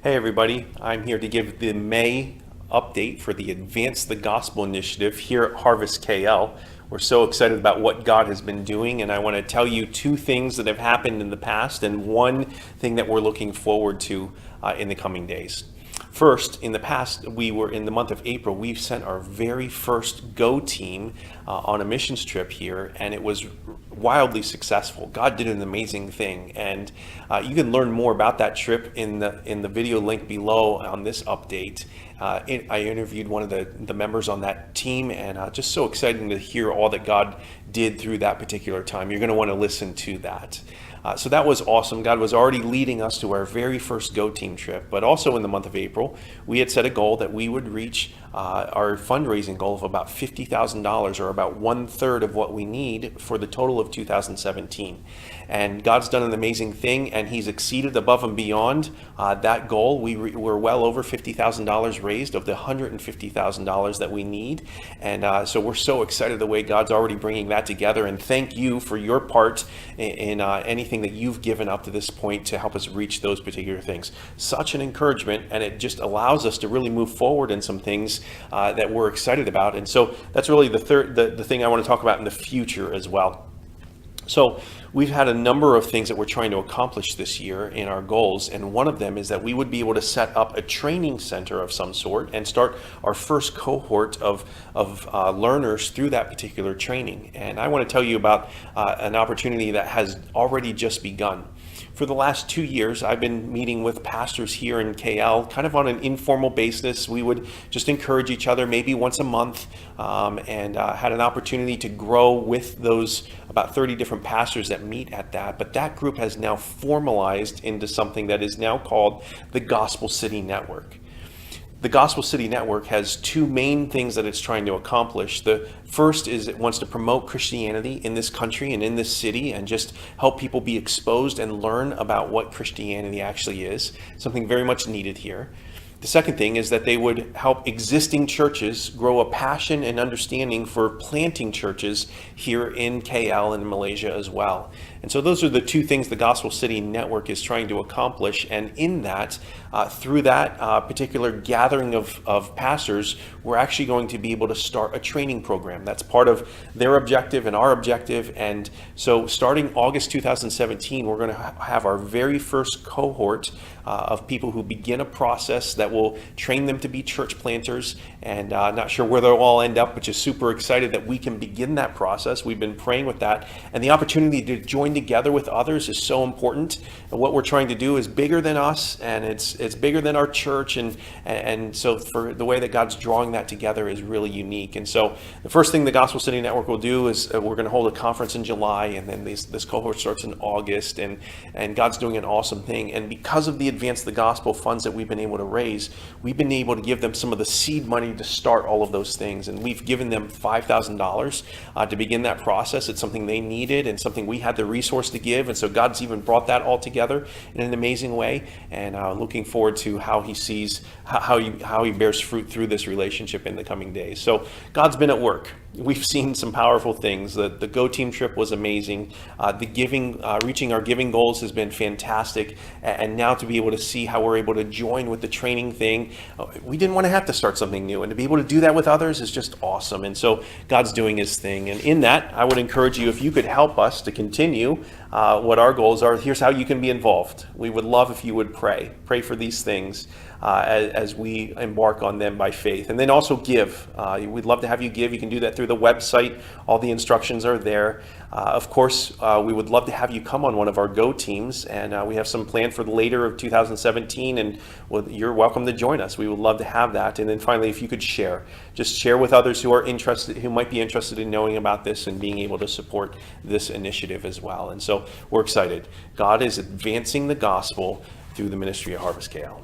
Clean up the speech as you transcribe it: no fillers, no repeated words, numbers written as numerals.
Hey everybody, I'm here to give the May update for the Advance the Gospel initiative here at Harvest KL. We're so excited about what God has been doing, and I want to tell you two things that have happened in the past and one thing that we're looking forward to in the coming days. First, in the past, we were in the month of April, we've sent our very first Go team on a missions trip here, and it was wildly successful. God did an amazing thing, and you can learn more about that trip in the video link below on this update. I interviewed one of the members on that team, and just so exciting to hear all that God did through that particular time. You're going to want to listen to that. So that was awesome. God was already leading us to our very first Go Team trip, but also in the month of April, we had set a goal that we would reach our fundraising goal of about $50,000, or about 1/3 of what we need for the total of 2017. And God's done an amazing thing, and He's exceeded above and beyond that goal. We're well over $50,000 raised of the $150,000 that we need. And so we're so excited the way God's already bringing that together. And thank you for your part in anything that you've given up to this point to help us reach those particular things. Such an encouragement, and it just allows us to really move forward in some things that we're excited about. And so that's really the thing I want to talk about in the future as well. So we've had a number of things that we're trying to accomplish this year in our goals, and one of them is that we would be able to set up a training center of some sort and start our first cohort of learners through that particular training. And I want to tell you about an opportunity that has already just begun. For the last 2 years, I've been meeting with pastors here in KL, kind of on an informal basis. We would just encourage each other maybe once a month, and had an opportunity to grow with those about 30 different pastors that meet at that. But that group has now formalized into something that is now called the Gospel City Network. The Gospel City Network has two main things that it's trying to accomplish. The first is it wants to promote Christianity in this country and in this city, and just help people be exposed and learn about what Christianity actually is, something very much needed here. The second thing is that they would help existing churches grow a passion and understanding for planting churches here in KL and in Malaysia as well. And so those are the two things the Gospel City Network is trying to accomplish. And in that, through that particular gathering of pastors, we're actually going to be able to start a training program. That's part of their objective and our objective. And so starting August 2017, we're going to have our very first cohort of people who begin a process that will train them to be church planters. And not sure where they'll all end up, but just super excited that we can begin that process. We've been praying with that. And the opportunity to join together with others is so important. And what we're trying to do is bigger than us, and it's bigger than our church. And so for the way that God's drawing that together is really unique. And so the first thing the Gospel City Network will do is we're going to hold a conference in July, and then this cohort starts in August, and God's doing an awesome thing. And because of the Advance the Gospel funds that we've been able to raise, we've been able to give them some of the seed money to start all of those things. And we've given them $5,000 to begin that process. It's something they needed and something we had the resource to give. And so God's even brought that all together in an amazing way. And looking forward to how He sees, how he bears fruit through this relationship in the coming days. So God's been at work. We've seen some powerful things. The Go Team trip was amazing. The giving, reaching our giving goals has been fantastic. And now to be able to see how we're able to join with the training thing, we didn't want to have to start something new. And to be able to do that with others is just awesome. And so God's doing His thing. And in that, I would encourage you, if you could help us to continue what our goals are, here's how you can be involved. We would love if you would pray for these things as we embark on them by faith. And then also give. We'd love to have you give. You can do that through the website. All the instructions are there. Of course, we would love to have you come on one of our Go teams, and we have some planned for later of 2017, and you're welcome to join us. We would love to have that. And then finally, if you could just share with others who are interested, who might be interested in knowing about this and being able to support this initiative as well. And so we're excited. God is advancing the gospel through the ministry of Harvest KL.